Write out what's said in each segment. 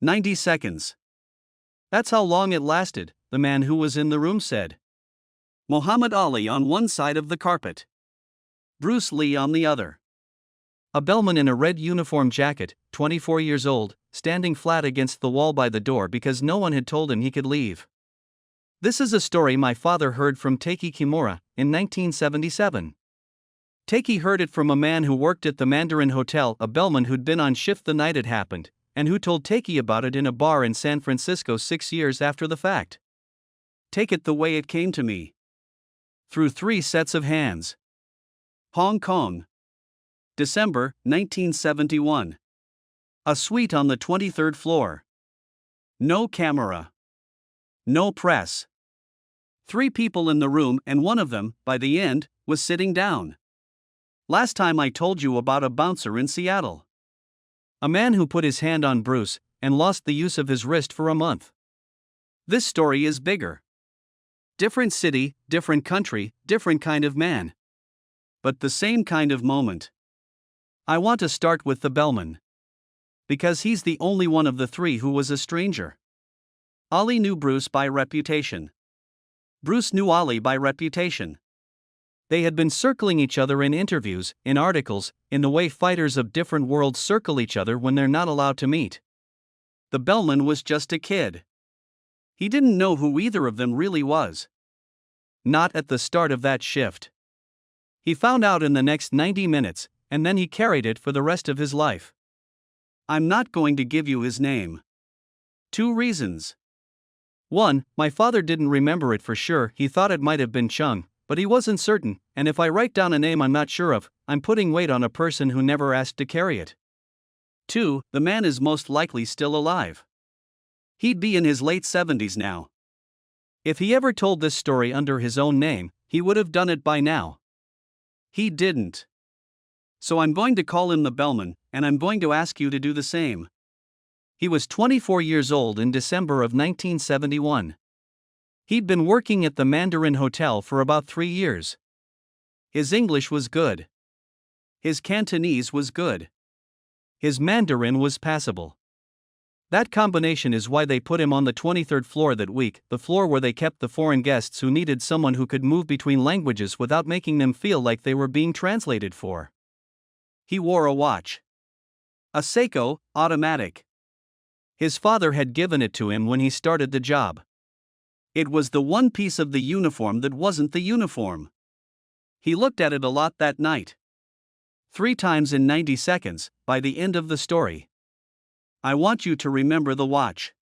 90 seconds. That's how long it lasted, the man who was in the room said. Muhammad Ali on one side of the carpet. Bruce Lee on the other. A bellman in a red uniform jacket, 24 years old, standing flat against the wall by the door because no one had told him he could leave. This is a story my father heard from Taky in 1977. Taky heard it from a man who worked at the Mandarin Hotel, a bellman who'd been on shift the night it happened, and who told Taky about it in a bar in San Francisco 6 years after the fact. Take it the way it came to me. Through 3 sets of hands. Hong Kong. December 1971. A suite on the 23rd floor. No camera. No press. 3 people in the room, and one of them, by the end, was sitting down. Last time I told you about a bouncer in Seattle. A man who put his hand on Bruce and lost the use of his wrist for a month. This story is bigger. Different city, different country, different kind of man. But the same kind of moment. I want to start with the bellman. Because he's the only one of the 3 who was a stranger. Ali knew Bruce by reputation. Bruce knew Ali by reputation. They had been circling each other in interviews, in articles, in the way fighters of different worlds circle each other when they're not allowed to meet. The bellman was just a kid. He didn't know who either of them really was. Not at the start of that shift. He found out in the next 90 minutes, and then he carried it for the rest of his life. I'm not going to give you his name. 2 reasons. 1, my father didn't remember it for sure, he thought it might have been Chung, but he wasn't certain, and if I write down a name I'm not sure of, I'm putting weight on a person who never asked to carry it. 2, the man is most likely still alive. He'd be in his late 70s now. If he ever told this story under his own name, he would have done it by now. He didn't. So I'm going to call him the bellman, and I'm going to ask you to do the same. He was 24 years old in December of 1971. He'd been working at the Mandarin Hotel for about 3 years. His English was good. His Cantonese was good. His Mandarin was passable. That combination is why they put him on the 23rd floor that week, the floor where they kept the foreign guests who needed someone who could move between languages without making them feel like they were being translated for. He wore a watch. A Seiko, automatic. His father had given it to him when he started the job. It was the one piece of the uniform that wasn't the uniform. He looked at it a lot that night. 3 times in 90 seconds, by the end of the story. I want you to remember the watch.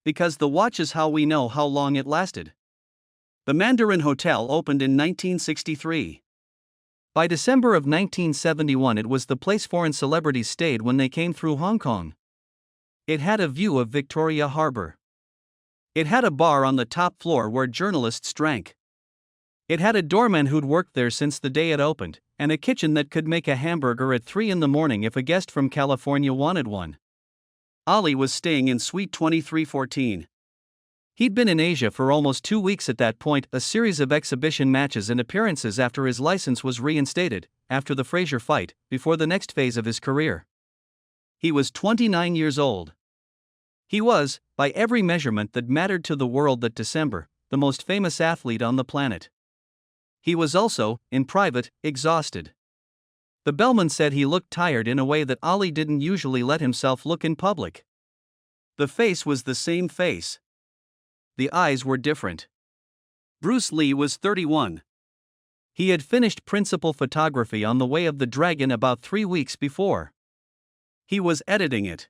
Because the watch is how we know how long it lasted. The Mandarin Hotel opened in 1963. By December of 1971 it was the place foreign celebrities stayed when they came through Hong Kong. It had a view of Victoria Harbour. It had a bar on the top floor where journalists drank. It had a doorman who'd worked there since the day it opened, and a kitchen that could make a hamburger at 3 in the morning if a guest from California wanted one. Ali was staying in Suite 2314. He'd been in Asia for almost 2 weeks at that point, a series of exhibition matches and appearances after his license was reinstated, after the Frazier fight, before the next phase of his career. He was 29 years old. He was, by every measurement that mattered to the world that December, the most famous athlete on the planet. He was also, in private, exhausted. The bellman said he looked tired in a way that Ali didn't usually let himself look in public. The face was the same face. The eyes were different. Bruce Lee was 31. He had finished principal photography on The Way of the Dragon about 3 weeks before. He was editing it.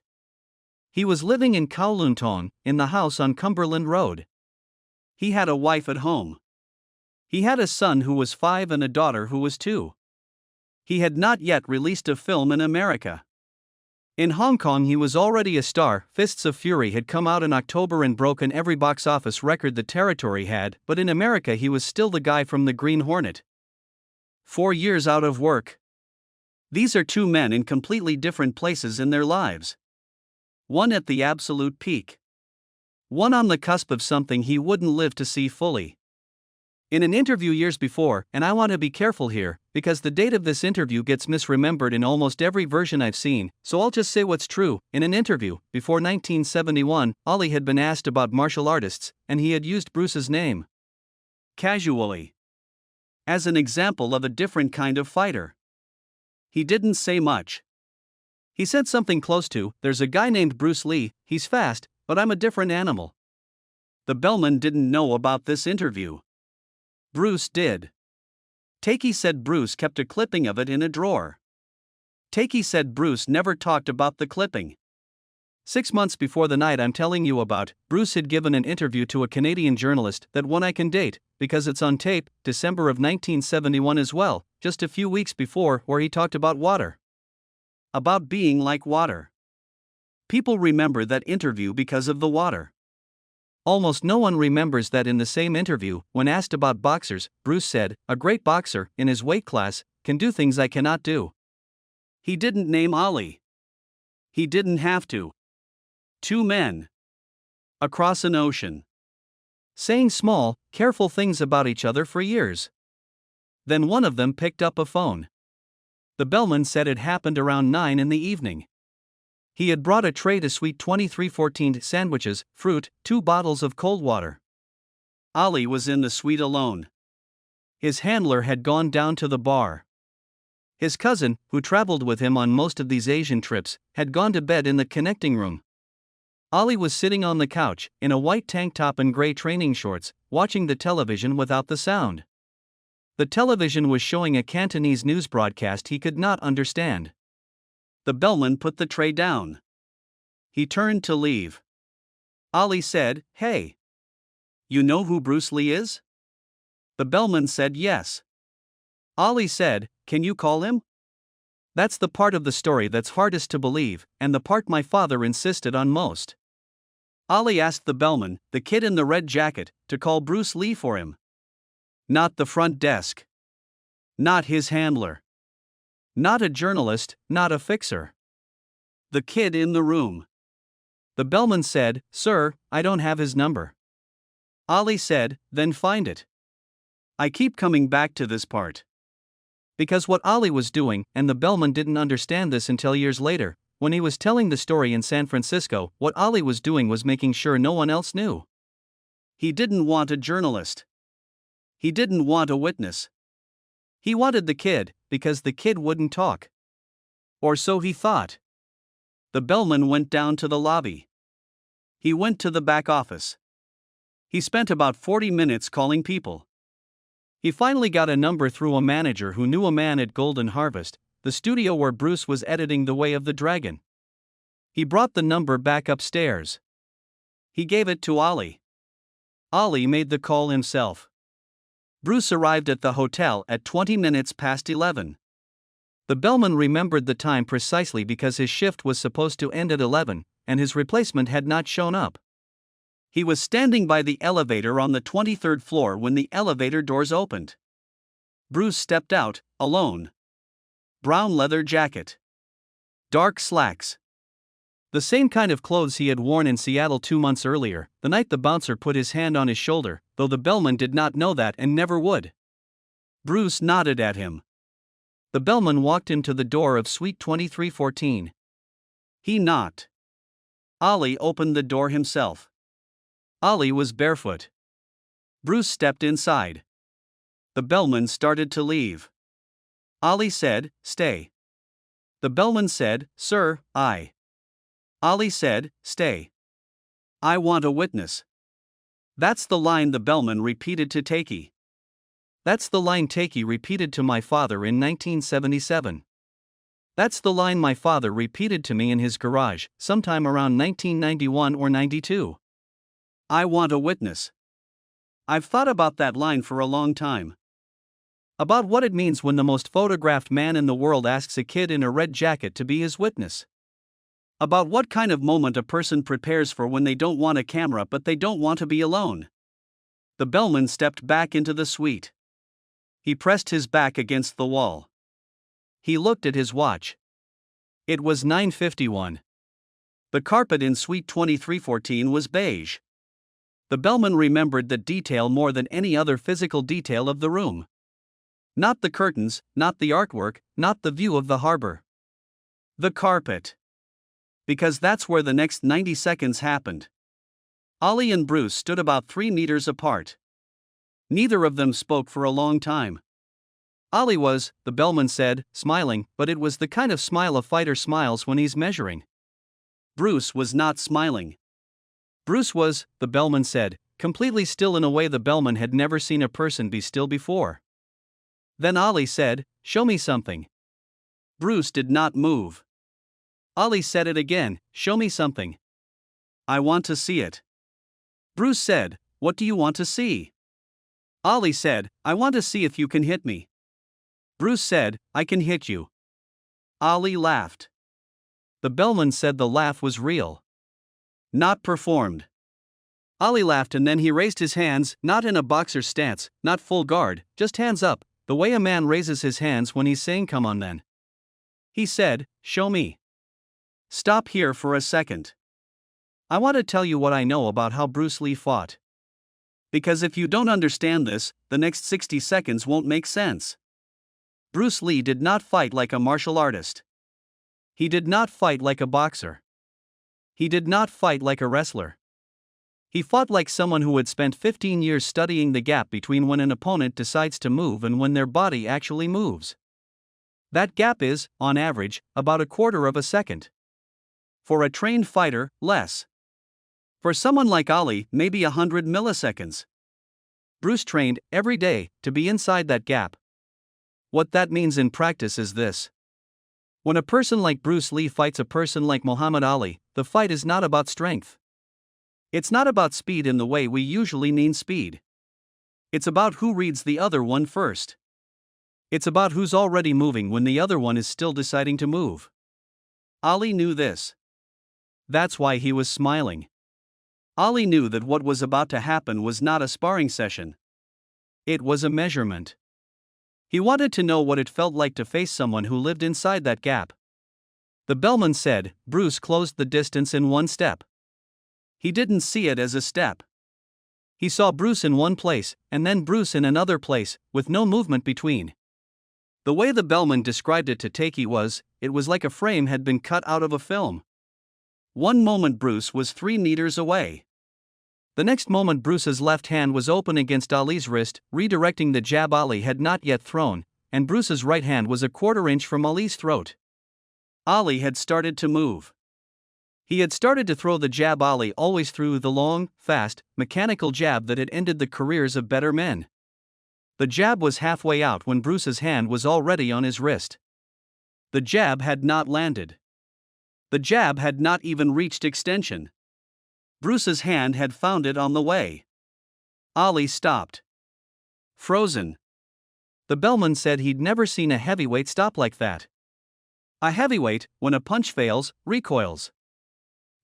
He was living in Kowloon Tong, in the house on Cumberland Road. He had a wife at home. He had a son who was 5 and a daughter who was 2. He had not yet released a film in America. In Hong Kong he was already a star. Fists of Fury had come out in October and broken every box office record the territory had, but in America he was still the guy from the Green Hornet. 4 years out of work. These are 2 men in completely different places in their lives. One at the absolute peak. One on the cusp of something he wouldn't live to see fully. In an interview years before, and I want to be careful here, because the date of this interview gets misremembered in almost every version I've seen, so I'll just say what's true. In an interview, before 1971, Ollie had been asked about martial artists, and he had used Bruce's name casually as an example of a different kind of fighter. He didn't say much. He said something close to, "There's a guy named Bruce Lee, he's fast, but I'm a different animal." The bellman didn't know about this interview. Bruce did. Taky said Bruce kept a clipping of it in a drawer. Taky said Bruce never talked about the clipping. 6 months before the night I'm telling you about, Bruce had given an interview to a Canadian journalist, that one I can date, because it's on tape, December of 1971 as well, just a few weeks before, where he talked about water. About being like water. People remember that interview because of the water. Almost no one remembers that in the same interview, when asked about boxers, Bruce said, "A great boxer, in his weight class, can do things I cannot do." He didn't name Ollie. He didn't have to. 2 men. Across an ocean. Saying small, careful things about each other for years. Then one of them picked up a phone. The bellman said it happened around 9 in the evening. He had brought a tray to Suite 2314 sandwiches, fruit, 2 bottles of cold water. Ollie was in the suite alone. His handler had gone down to the bar. His cousin, who traveled with him on most of these Asian trips, had gone to bed in the connecting room. Ollie was sitting on the couch, in a white tank top and gray training shorts, watching the television without the sound. The television was showing a Cantonese news broadcast he could not understand. The bellman put the tray down. He turned to leave. Ollie said, "Hey. You know who Bruce Lee is?" The bellman said yes. Ollie said, "Can you call him?" That's the part of the story that's hardest to believe, and the part my father insisted on most. Ollie asked the bellman, the kid in the red jacket, to call Bruce Lee for him. Not the front desk. Not his handler. Not a journalist, not a fixer. The kid in the room. The bellman said, "Sir, I don't have his number." Ollie said, "Then find it." I keep coming back to this part. Because what Ollie was doing, and the bellman didn't understand this until years later, when he was telling the story in San Francisco, what Ollie was doing was making sure no one else knew. He didn't want a journalist. He didn't want a witness. He wanted the kid, because the kid wouldn't talk. Or so he thought. The bellman went down to the lobby. He went to the back office. He spent about 40 minutes calling people. He finally got a number through a manager who knew a man at Golden Harvest, the studio where Bruce was editing The Way of the Dragon. He brought the number back upstairs. He gave it to Ollie. Ollie made the call himself. Bruce arrived at the hotel at 20 minutes past 11. The bellman remembered the time precisely because his shift was supposed to end at 11, and his replacement had not shown up. He was standing by the elevator on the 23rd floor when the elevator doors opened. Bruce stepped out, alone. Brown leather jacket. Dark slacks. The same kind of clothes he had worn in Seattle 2 months earlier, the night the bouncer put his hand on his shoulder, though the bellman did not know that and never would. Bruce nodded at him. The bellman walked him to the door of Suite 2314. He knocked. Ollie opened the door himself. Ollie was barefoot. Bruce stepped inside. The bellman started to leave. Ollie said, "Stay." The bellman said, "Sir, I." Ollie said, "Stay. I want a witness." That's the line the bellman repeated to Taky. That's the line Taky repeated to my father in 1977. That's the line my father repeated to me in his garage, sometime around 1991 or 92. I want a witness. I've thought about that line for a long time. About what it means when the most photographed man in the world asks a kid in a red jacket to be his witness. About what kind of moment a person prepares for when they don't want a camera but they don't want to be alone. The bellman stepped back into the suite. He pressed his back against the wall. He looked at his watch. It was 9:51. The carpet in Suite 2314 was beige. The bellman remembered that detail more than any other physical detail of the room. Not the curtains, not the artwork, not the view of the harbor. The carpet. Because that's where the next 90 seconds happened. Ollie and Bruce stood about 3 meters apart. Neither of them spoke for a long time. Ollie was, the bellman said, smiling, but it was the kind of smile a fighter smiles when he's measuring. Bruce was not smiling. Bruce was, the bellman said, completely still in a way the bellman had never seen a person be still before. Then Ollie said, "Show me something." Bruce did not move. Ollie said it again, "Show me something." "I want to see it." Bruce said, "What do you want to see?" Ollie said, "I want to see if you can hit me." Bruce said, "I can hit you." Ollie laughed. The bellman said the laugh was real. Not performed. Ollie laughed and then he raised his hands, not in a boxer's stance, not full guard, just hands up, the way a man raises his hands when he's saying come on then. He said, "Show me." Stop here for a second. I want to tell you what I know about how Bruce Lee fought. Because if you don't understand this, the next 60 seconds won't make sense. Bruce Lee did not fight like a martial artist. He did not fight like a boxer. He did not fight like a wrestler. He fought like someone who had spent 15 years studying the gap between when an opponent decides to move and when their body actually moves. That gap is, on average, about a quarter of a second. For a trained fighter, less. For someone like Ollie, maybe 100 milliseconds. Bruce trained, every day, to be inside that gap. What that means in practice is this. When a person like Bruce Lee fights a person like Muhammad Ali, the fight is not about strength. It's not about speed in the way we usually mean speed. It's about who reads the other one first. It's about who's already moving when the other one is still deciding to move. Ali knew this. That's why he was smiling. Ali knew that what was about to happen was not a sparring session. It was a measurement. He wanted to know what it felt like to face someone who lived inside that gap. The bellman said, Bruce closed the distance in one step. He didn't see it as a step. He saw Bruce in one place, and then Bruce in another place, with no movement between. The way the bellman described it to Taky was, it was like a frame had been cut out of a film. One moment Bruce was 3 meters away. The next moment Bruce's left hand was open against Ali's wrist, redirecting the jab Ali had not yet thrown, and Bruce's right hand was a quarter inch from Ali's throat. Ali had started to move. He had started to throw the jab Ali always threw, the long, fast, mechanical jab that had ended the careers of better men. The jab was halfway out when Bruce's hand was already on his wrist. The jab had not landed. The jab had not even reached extension. Bruce's hand had found it on the way. Ali stopped. Frozen. The bellman said he'd never seen a heavyweight stop like that. A heavyweight, when a punch fails, recoils.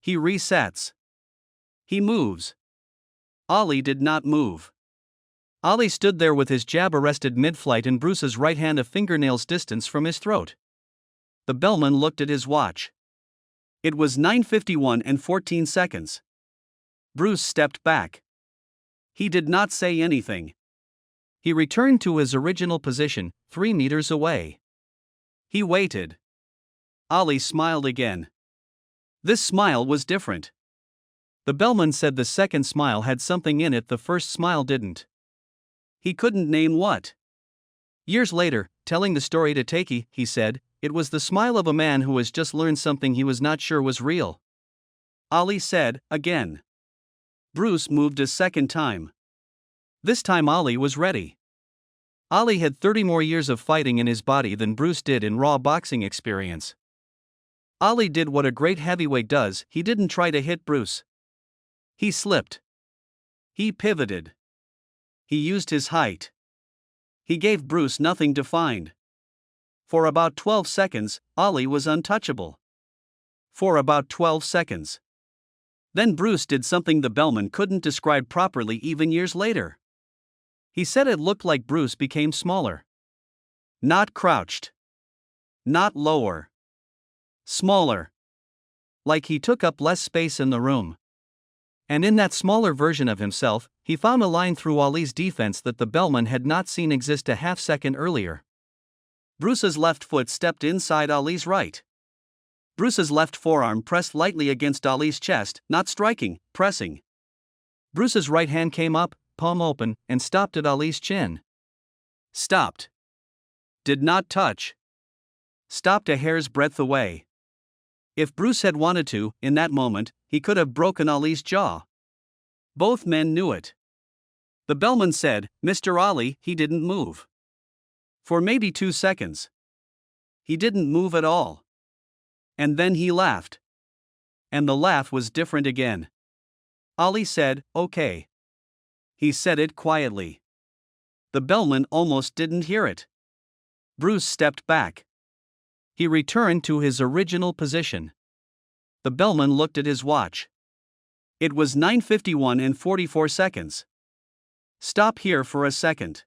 He resets. He moves. Ali did not move. Ali stood there with his jab arrested mid-flight and Bruce's right hand a fingernail's distance from his throat. The bellman looked at his watch. It was 9:51 and 14 seconds. Bruce stepped back. He did not say anything. He returned to his original position, 3 meters away. He waited. Ali smiled again. This smile was different. The bellman said the second smile had something in it the first smile didn't. He couldn't name what. Years later, telling the story to Taky, he said, it was the smile of a man who has just learned something he was not sure was real. Ali said, again. Bruce moved a second time. This time Ali was ready. Ali had 30 more years of fighting in his body than Bruce did in raw boxing experience. Ali did what a great heavyweight does, he didn't try to hit Bruce. He slipped. He pivoted. He used his height. He gave Bruce nothing to find. For about 12 seconds, Ali was untouchable. For about 12 seconds. Then Bruce did something the bellman couldn't describe properly even years later. He said it looked like Bruce became smaller. Not crouched. Not lower. Smaller. Like he took up less space in the room. And in that smaller version of himself, he found a line through Ali's defense that the bellman had not seen exist a half-second earlier. Bruce's left foot stepped inside Ali's right. Bruce's left forearm pressed lightly against Ali's chest, not striking, pressing. Bruce's right hand came up, palm open, and stopped at Ali's chin. Stopped. Did not touch. Stopped a hair's breadth away. If Bruce had wanted to, in that moment, he could have broken Ali's jaw. Both men knew it. The bellman said, "Mr. Ali," he didn't move. For maybe 2 seconds. He didn't move at all. And then he laughed. And the laugh was different again. Ali said, "Okay." He said it quietly. The bellman almost didn't hear it. Bruce stepped back. He returned to his original position. The bellman looked at his watch. It was 9:51 and 44 seconds. Stop here for a second.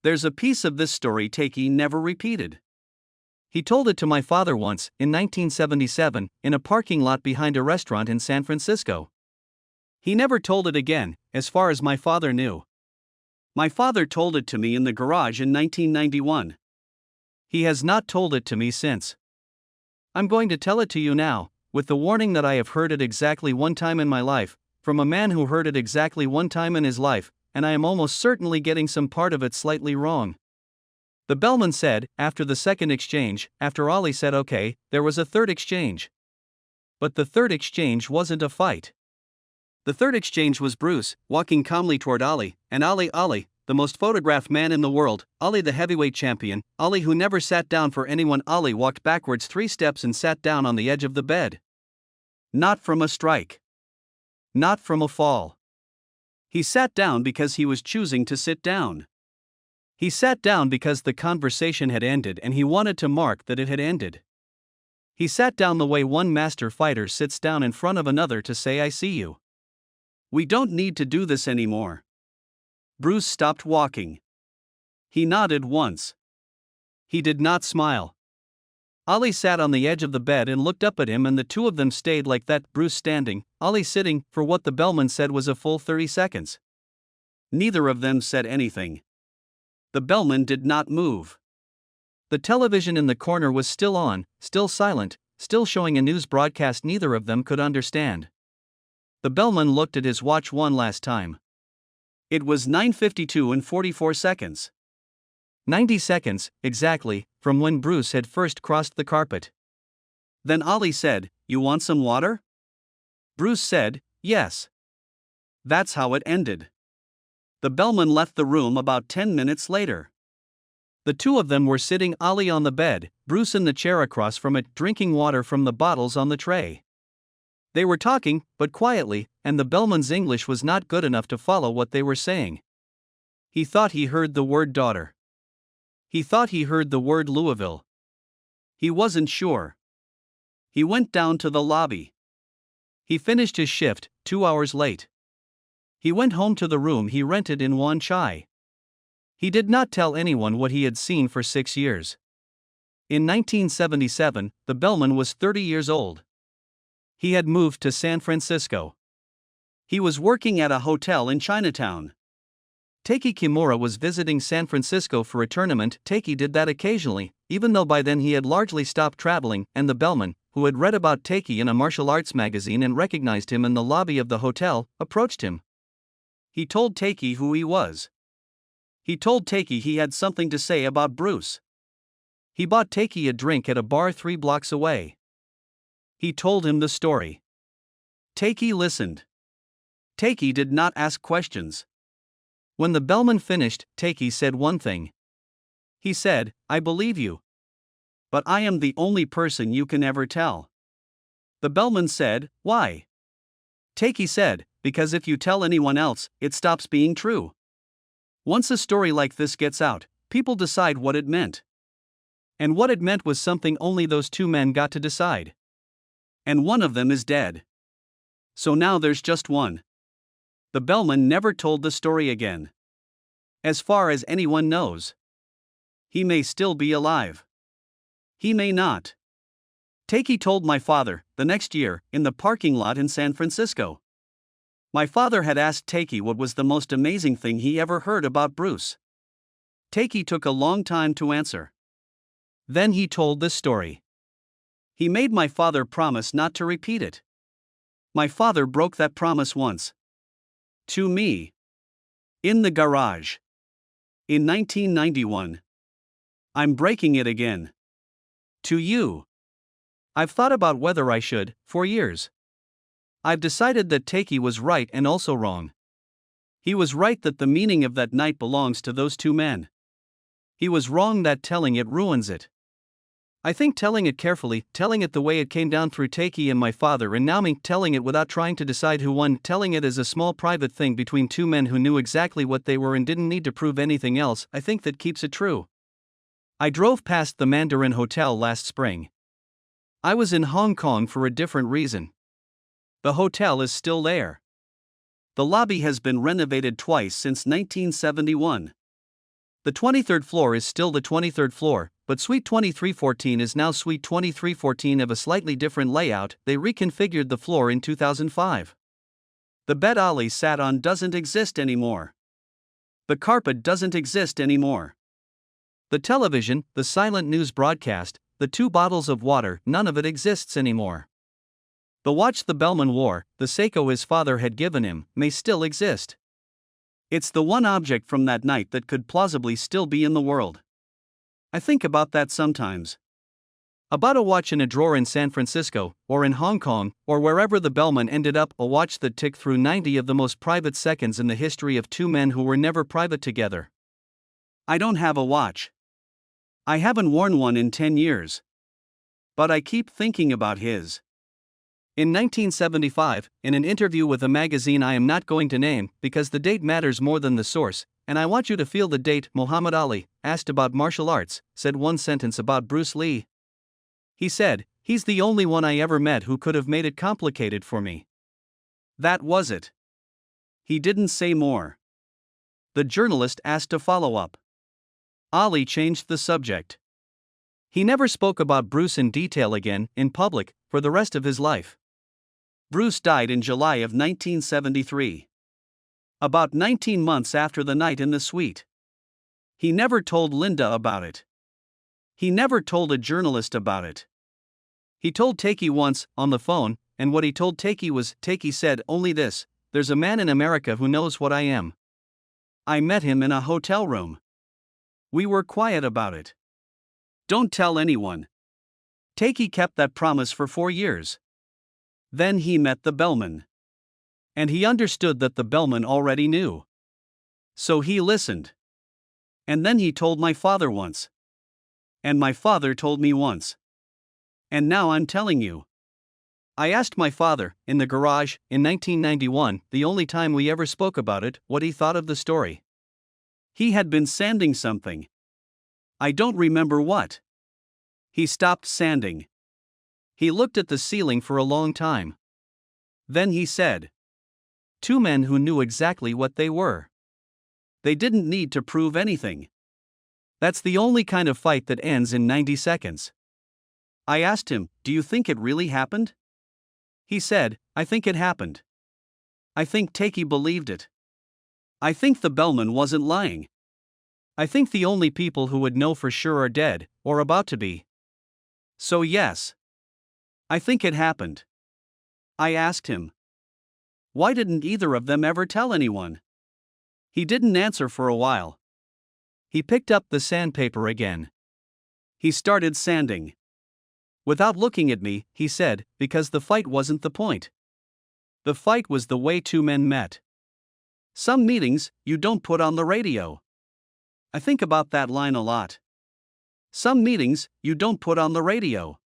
There's a piece of this story Taky never repeated. He told it to my father once, in 1977, in a parking lot behind a restaurant in San Francisco. He never told it again, as far as my father knew. My father told it to me in the garage in 1991. He has not told it to me since. I'm going to tell it to you now, with the warning that I have heard it exactly one time in my life, from a man who heard it exactly one time in his life, and I am almost certainly getting some part of it slightly wrong. The bellman said, after the second exchange, after Ali said okay, there was a third exchange. But the third exchange wasn't a fight. The third exchange was Bruce, walking calmly toward Ali, and Ali, the most photographed man in the world, Ali the heavyweight champion, Ali who never sat down for anyone. Ali walked backwards 3 steps and sat down on the edge of the bed. Not from a strike. Not from a fall. He sat down because he was choosing to sit down. He sat down because the conversation had ended and he wanted to mark that it had ended. He sat down the way one master fighter sits down in front of another to say, "I see you. We don't need to do this anymore." Bruce stopped walking. He nodded once. He did not smile. Ali sat on the edge of the bed and looked up at him, and the two of them stayed like that, Bruce standing, Ali sitting, for what the bellman said was a full 30 seconds. Neither of them said anything. The bellman did not move. The television in the corner was still on, still silent, still showing a news broadcast neither of them could understand. The bellman looked at his watch one last time. It was 9:52 and 44 seconds. 90 seconds, exactly, from when Bruce had first crossed the carpet. Then Ali said, "You want some water?" Bruce said, "Yes." That's how it ended. The bellman left the room about 10 minutes later. The two of them were sitting, Ali on the bed, Bruce in the chair across from it, drinking water from the bottles on the tray. They were talking, but quietly, and the bellman's English was not good enough to follow what they were saying. He thought he heard the word daughter. He thought he heard the word Louisville. He wasn't sure. He went down to the lobby. He finished his shift, 2 hours late. He went home to the room he rented in Wan Chai. He did not tell anyone what he had seen for 6 years. In 1977, the bellman was 30 years old. He had moved to San Francisco. He was working at a hotel in Chinatown. Taky Kimura was visiting San Francisco for a tournament. Taky did that occasionally, even though by then he had largely stopped traveling, and the bellman, who had read about Taky in a martial arts magazine and recognized him in the lobby of the hotel, approached him. He told Taky who he was. He told Taky he had something to say about Bruce. He bought Taky a drink at a bar 3 blocks away. He told him the story. Taky listened. Taky did not ask questions. When the bellman finished, Taky said one thing. He said, "I believe you. But I am the only person you can ever tell." The bellman said, "Why?" Taky said, "Because if you tell anyone else, it stops being true. Once a story like this gets out, people decide what it meant. And what it meant was something only those two men got to decide. And one of them is dead. So now there's just one." The bellman never told the story again. As far as anyone knows. He may still be alive. He may not. Taky told my father, the next year, in the parking lot in San Francisco. My father had asked Taky what was the most amazing thing he ever heard about Bruce. Taky took a long time to answer. Then he told this story. He made my father promise not to repeat it. My father broke that promise once. To me. In the garage. In 1991. I'm breaking it again. To you. I've thought about whether I should, for years. I've decided that Taky was right and also wrong. He was right that the meaning of that night belongs to those two men. He was wrong that telling it ruins it. I think telling it carefully, telling it the way it came down through Taky and my father, and now me telling it without trying to decide who won, telling it as a small private thing between two men who knew exactly what they were and didn't need to prove anything else, I think that keeps it true. I drove past the Mandarin Hotel last spring. I was in Hong Kong for a different reason. The hotel is still there. The lobby has been renovated twice since 1971. The 23rd floor is still the 23rd floor, but Suite 2314 is now Suite 2314 of a slightly different layout. They reconfigured the floor in 2005. The bed Ali sat on doesn't exist anymore. The carpet doesn't exist anymore. The television, the silent news broadcast, the 2 bottles of water, none of it exists anymore. The watch the bellman wore, the Seiko his father had given him, may still exist. It's the one object from that night that could plausibly still be in the world. I think about that sometimes. About a watch in a drawer in San Francisco, or in Hong Kong, or wherever the bellman ended up, a watch that ticked through 90 of the most private seconds in the history of two men who were never private together. I don't have a watch. I haven't worn one in 10 years. But I keep thinking about his. In 1975, in an interview with a magazine I am not going to name because the date matters more than the source, and I want you to feel the date, Muhammad Ali, asked about martial arts, said one sentence about Bruce Lee. He said, "He's the only one I ever met who could have made it complicated for me." That was it. He didn't say more. The journalist asked a follow-up. Ali changed the subject. He never spoke about Bruce in detail again, in public, for the rest of his life. Bruce died in July of 1973. About 19 months after the night in the suite. He never told Linda about it. He never told a journalist about it. He told Taky once, on the phone, and what he told Taky was, Taky said only this: "There's a man in America who knows what I am. I met him in a hotel room. We were quiet about it. Don't tell anyone." Taky kept that promise for 4 years. Then he met the bellman. And he understood that the bellman already knew. So he listened. And then he told my father once. And my father told me once. And now I'm telling you. I asked my father, in the garage, in 1991, the only time we ever spoke about it, what he thought of the story. He had been sanding something. I don't remember what. He stopped sanding. He looked at the ceiling for a long time. Then he said, "Two men who knew exactly what they were. They didn't need to prove anything. That's the only kind of fight that ends in 90 seconds. I asked him, "Do you think it really happened?" He said, "I think it happened. I think Taky believed it. I think the bellman wasn't lying. I think the only people who would know for sure are dead, or about to be. So yes. I think it happened." I asked him, "Why didn't either of them ever tell anyone?" He didn't answer for a while. He picked up the sandpaper again. He started sanding. Without looking at me, he said, "Because the fight wasn't the point. The fight was the way two men met. Some meetings, you don't put on the radio." I think about that line a lot. Some meetings, you don't put on the radio.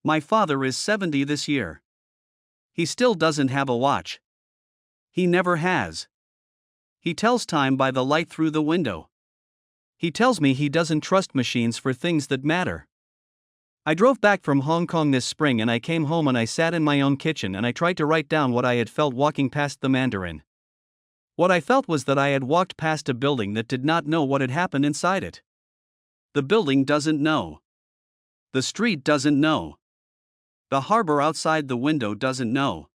My father is 70 this year. He still doesn't have a watch. He never has. He tells time by the light through the window. He tells me he doesn't trust machines for things that matter. I drove back from Hong Kong this spring and I came home and I sat in my own kitchen and I tried to write down what I had felt walking past the Mandarin. What I felt was that I had walked past a building that did not know what had happened inside it. The building doesn't know. The street doesn't know. The harbor outside the window doesn't know.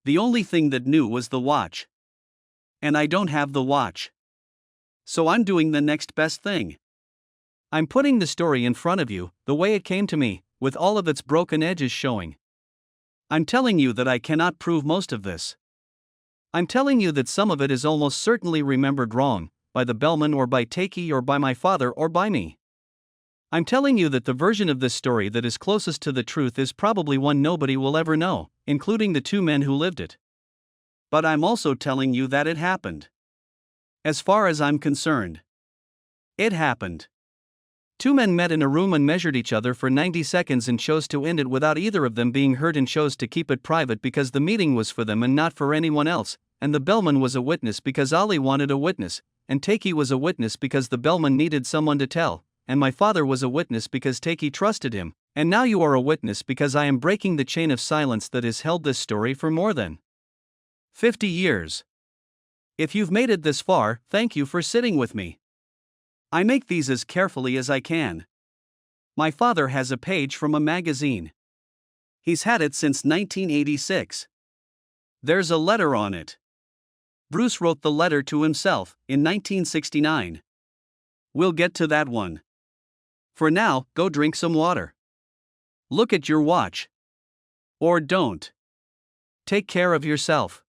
The only thing that knew was the watch. And I don't have the watch. So I'm doing the next best thing. I'm putting the story in front of you, the way it came to me, with all of its broken edges showing. I'm telling you that I cannot prove most of this. I'm telling you that some of it is almost certainly remembered wrong, by the bellman or by Taky or by my father or by me. I'm telling you that the version of this story that is closest to the truth is probably one nobody will ever know, including the two men who lived it. But I'm also telling you that it happened. As far as I'm concerned, it happened. Two men met in a room and measured each other for 90 seconds and chose to end it without either of them being heard and chose to keep it private because the meeting was for them and not for anyone else, and the bellman was a witness because Ali wanted a witness, and Taky was a witness because the bellman needed someone to tell, and my father was a witness because Taky trusted him, and now you are a witness because I am breaking the chain of silence that has held this story for more than 50 years. If you've made it this far, thank you for sitting with me. I make these as carefully as I can. My father has a page from a magazine. He's had it since 1986. There's a letter on it. Bruce wrote the letter to himself in 1969. We'll get to that one. For now, go drink some water. Look at your watch. Or don't. Take care of yourself.